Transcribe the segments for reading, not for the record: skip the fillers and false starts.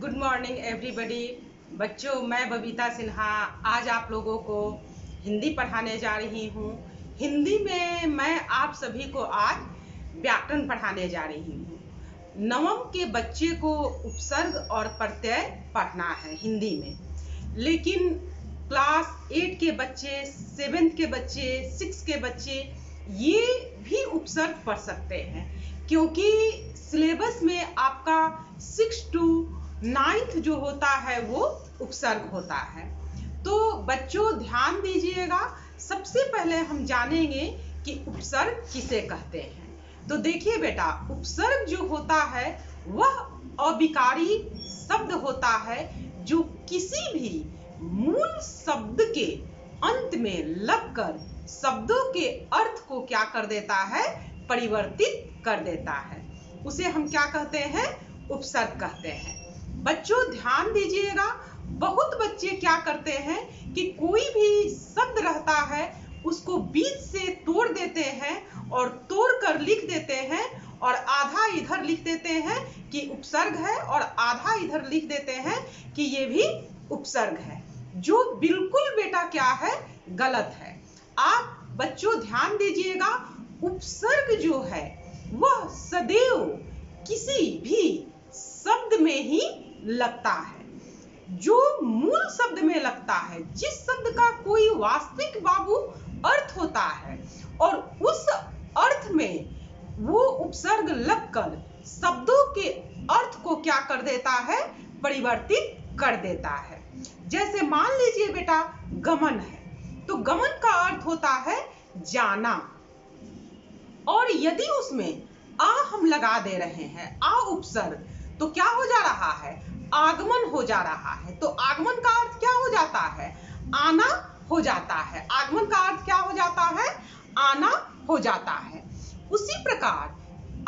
Good morning everybody. बच्चों, मैं बबीता सिन्हा आज आप लोगों को हिंदी पढ़ाने जा रही हूँ। हिंदी में मैं आप सभी को आज व्याकरण पढ़ाने जा रही हूँ। नवम के बच्चे को उपसर्ग और प्रत्यय पढ़ना है हिंदी में, लेकिन क्लास 8 के बच्चे, 7th के बच्चे, 6 के बच्चे ये भी उपसर्ग पढ़ सकते हैं, क्योंकि सिलेबस में आपका 6 to 9th जो होता है वो उपसर्ग होता है। तो बच्चों ध्यान दीजिएगा। सबसे पहले हम जानेंगे कि उपसर्ग किसे कहते हैं। तो देखिए बेटा, उपसर्ग जो होता है वह अविकारी शब्द होता है जो किसी भी मूल शब्द के अंत में लगकर शब्दों के अर्थ को क्या कर देता है, परिवर्तित कर देता है। उसे हम क्या कहते हैं, उपसर्ग कहते हैं। बच्चों ध्यान दीजिएगा, बहुत बच्चे क्या करते हैं कि कोई भी शब्द रहता है उसको बीच से तोड़ देते हैं और तोड़ कर लिख देते हैं, और आधा इधर लिख देते हैं कि उपसर्ग है और आधा इधर लिख देते हैं कि ये भी उपसर्ग है, जो बिल्कुल बेटा क्या है, गलत है। आप बच्चों ध्यान दीजिएगा, उपसर्ग जो है वह सदैव किसी भी शब्द में ही लगता है, जो मूल शब्द में लगता है, जिस शब्द का कोई वास्तविक बाबू अर्थ होता है और उस अर्थ में वो उपसर्ग लगकर शब्दों के अर्थ को क्या कर देता है, परिवर्तित कर देता है। जैसे मान लीजिए बेटा गमन है, तो गमन का अर्थ होता है जाना, और यदि उसमें आ हम लगा दे रहे हैं, आ उपसर्ग, तो क्या हो जा रहा है, आगमन हो जा रहा है। तो आगमन का अर्थ क्या हो जाता है, आना हो जाता है। आगमन का अर्थ क्या हो जाता है, आना हो जाता है। उसी प्रकार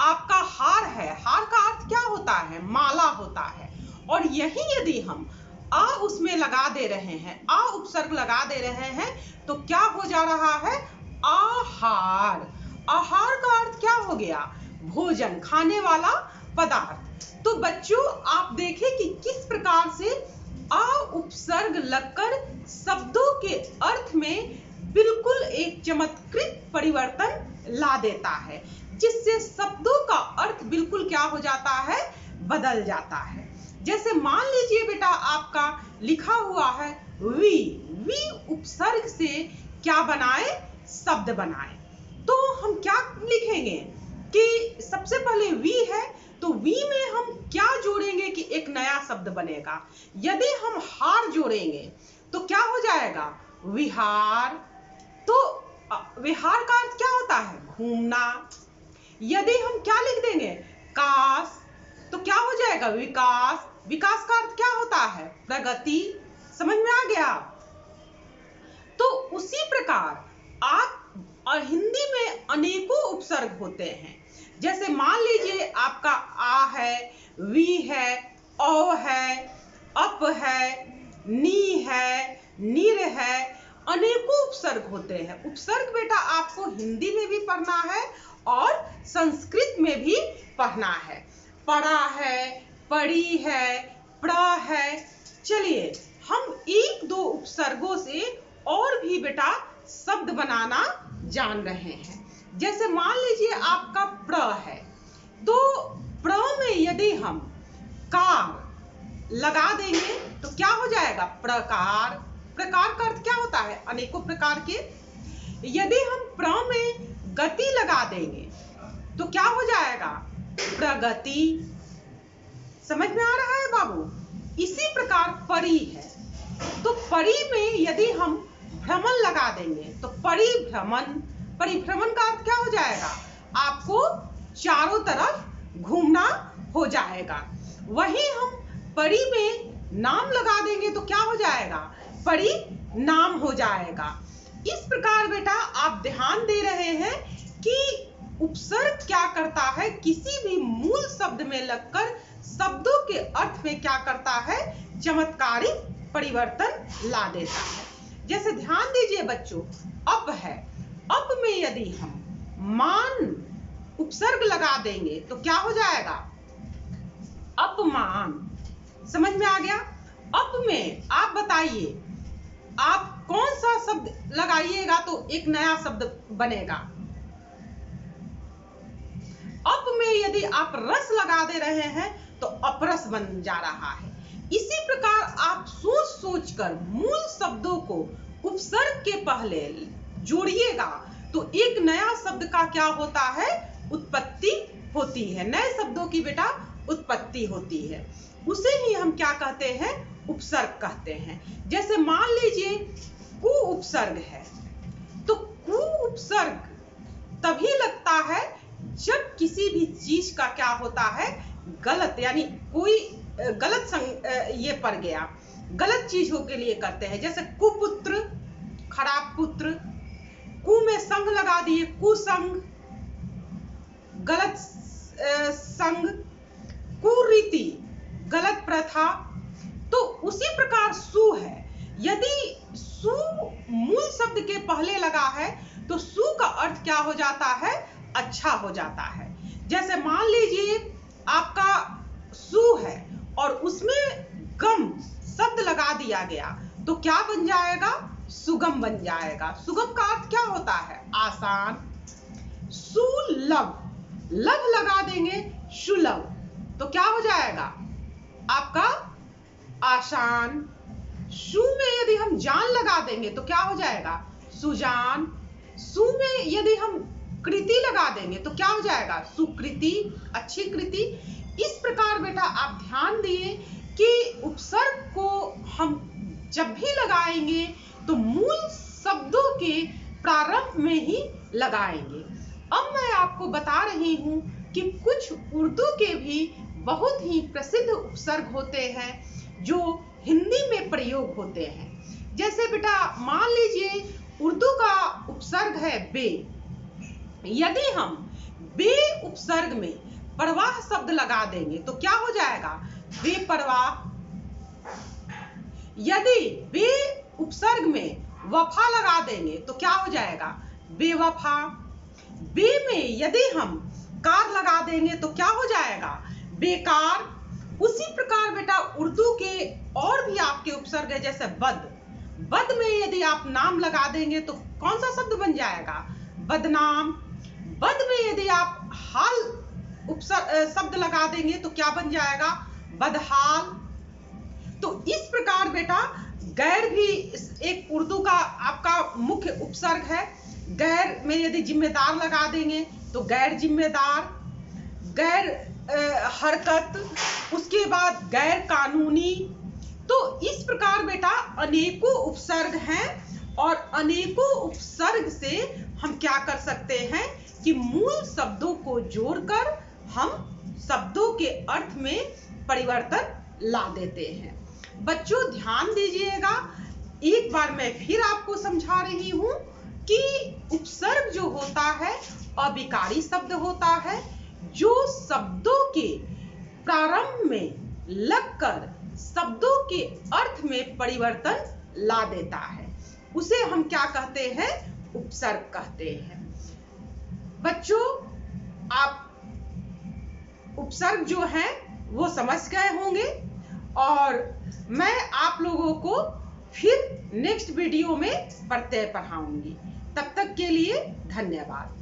आपका हार है, हार का अर्थ क्या होता है, माला होता है, और यही यदि हम आ उसमें लगा दे रहे हैं, आ उपसर्ग लगा दे रहे हैं, तो क्या हो जा रहा है, आहार। आहार का अर्थ क्या हो गया, भोजन, खाने वाला पदार्थ। तो बच्चों आप देखें कि किस प्रकार से आ उपसर्ग लगकर शब्दों के अर्थ में बिल्कुल एक चमत्कृत परिवर्तन ला देता है, जिससे शब्दों का अर्थ बिल्कुल क्या हो जाता है, बदल जाता है। जैसे मान लीजिए बेटा आपका लिखा हुआ है वी, वी उपसर्ग से क्या बनाए, शब्द बनाए। तो हम क्या लिखेंगे कि सबसे पहले वी है, तो वी में हम क्या जोड़ेंगे कि एक नया शब्द बनेगा। यदि हम हार जोड़ेंगे तो क्या हो जाएगा, विहार। तो विहार का अर्थ क्या होता है, घूमना। यदि हम क्या लिख देंगे, कास, तो क्या हो जाएगा, विकास। विकास का अर्थ क्या होता है, प्रगति। समझ में आ गया। तो उसी प्रकार आप हिंदी में अनेकों उपसर्ग होते हैं। जैसे मान लीजिए आपका आ है, वी है, औ है, अप है, नी है, निर है, अनेकों उपसर्ग होते हैं। उपसर्ग बेटा आपको हिंदी में भी पढ़ना है और संस्कृत में भी पढ़ना है। पढ़ा है, पढ़ी है, पढ़ा है। चलिए हम एक दो उपसर्गों से और भी बेटा शब्द बनाना जान रहे हैं। जैसे मान लीजिए आपका प्र है, तो प्र में यदि हम कार लगा देंगे तो क्या हो जाएगा, प्रकार। प्रकार का अर्थ क्या होता है, अनेकों प्रकार के। यदि हम प्र में गति लगा देंगे तो क्या हो जाएगा, प्रगति। समझ में आ रहा है बाबू। इसी प्रकार परी है, तो परी में यदि हम भ्रमण लगा देंगे तो परिभ्रमण। परिभ्रमण का अर्थ क्या हो जाएगा, आपको चारों तरफ घूमना हो जाएगा। वहीं हम परी में नाम लगा देंगे तो क्या हो जाएगा, परिणाम हो जाएगा। इस प्रकार बेटा आप ध्यान दे रहे हैं कि उपसर्ग क्या करता है, किसी भी मूल शब्द में लगकर शब्दों के अर्थ में क्या करता है, चमत्कारिक परिवर्तन ला देता है। जैसे ध्यान दीजिए बच्चों, अप है, अप में यदि हम मान उपसर्ग लगा देंगे तो क्या हो जाएगा, अपमान। समझ में आ गया? अप में आप बताइए, आप कौन सा शब्द लगाइएगा तो एक नया शब्द बनेगा? अप में यदि आप रस लगा दे रहे हैं तो अपरस बन जा रहा है। इसी प्रकार आप सोच सोचकर मूल शब्दों को उपसर्ग के पहले जोड़िएगा तो एक नया शब्द का क्या होता है? उत्पत्ति होती है। नए शब्दों की बेटा उत्पत्ति होती है। उसे ही हम क्या कहते हैं? उपसर्ग कहते हैं। जैसे मान लीजिए कु उपसर्ग है, तो कु उपसर्ग तभी लगता है जब किसी भी चीज का क्या होता है? गलत, यानी कोई गलत ये पड़ गया, गलत चीजों के लिए करते हैं। जैसे कुपुत्र, खराब पुत्र, कु में संग लगा दिए, कुसंग, गलत संग, कुरीति, गलत प्रथा। तो उसी प्रकार सु है, यदि सु मूल शब्द के पहले लगा है तो सु का अर्थ क्या हो जाता है? अच्छा हो जाता है। जैसे मान लीजिए आपका सु है और उसमें गम शब्द लगा दिया गया तो क्या बन जाएगा? सुगम बन जाएगा। सुगम का अर्थ क्या होता है? आसान। सुलभ, लभ लगा देंगे सुलभ तो क्या हो जाएगा? आपका आसान। सु में यदि हम जान लगा देंगे तो क्या हो जाएगा? सुजान। सु में यदि हम कृति लगा देंगे तो क्या हो जाएगा? सुकृति, अच्छी कृति। इस प्रकार बेटा आप ध्यान दिए कि उपसर्ग को हम जब भी लगाएंगे तो मूल शब्दों के प्रारंभ में ही लगाएंगे। अब मैं आपको बता रही हूं कि कुछ उर्दू के भी बहुत ही प्रसिद्ध उपसर्ग होते हैं जो हिंदी में प्रयोग होते हैं। जैसे बेटा मान लीजिए उर्दू का उपसर्ग है बे। यदि हम बे उपसर्ग में परवाह शब्द लगा देंगे तो क्या हो जाएगा? बेपरवाह। यदि बे उपसर्ग में वफा लगा देंगे तो क्या हो जाएगा? बेवफा। बे में यदि हम कार लगा देंगे तो क्या हो जाएगा? बेकार। उसी प्रकार बेटा उर्दू के और भी आपके उपसर्ग है, जैसे बद। बद में यदि आप नाम लगा देंगे तो कौन सा शब्द बन जाएगा? बदनाम। बद में यदि आप हाल शब्द लगा देंगे तो क्या बन जाएगा? बदहाल। तो इस प्रकार बेटा गैर भी एक उर्दू का आपका मुख्य उपसर्ग है। गैर में यदि जिम्मेदार लगा देंगे तो गैर जिम्मेदार, गैर हरकत, उसके बाद गैर कानूनी। तो इस प्रकार बेटा अनेकों उपसर्ग हैं और अनेकों उपसर्ग से हम क्या कर सकते हैं कि मूल शब्दों को जोड़कर हम शब्दों के अर्थ में परिवर्तन ला देते हैं। बच्चों ध्यान दीजिएगा, एक बार मैं फिर आपको समझा रही हूं कि उपसर्ग जो होता है अविकारी शब्द होता है जो शब्दों के प्रारंभ में लगकर शब्दों के अर्थ में परिवर्तन ला देता है। उसे हम क्या कहते हैं? उपसर्ग कहते हैं। बच्चों आप उपसर्ग जो है वो समझ गए होंगे और मैं आप लोगों को फिर नेक्स्ट वीडियो में प्रत्यय पढ़ाऊंगी। तब तक के लिए धन्यवाद।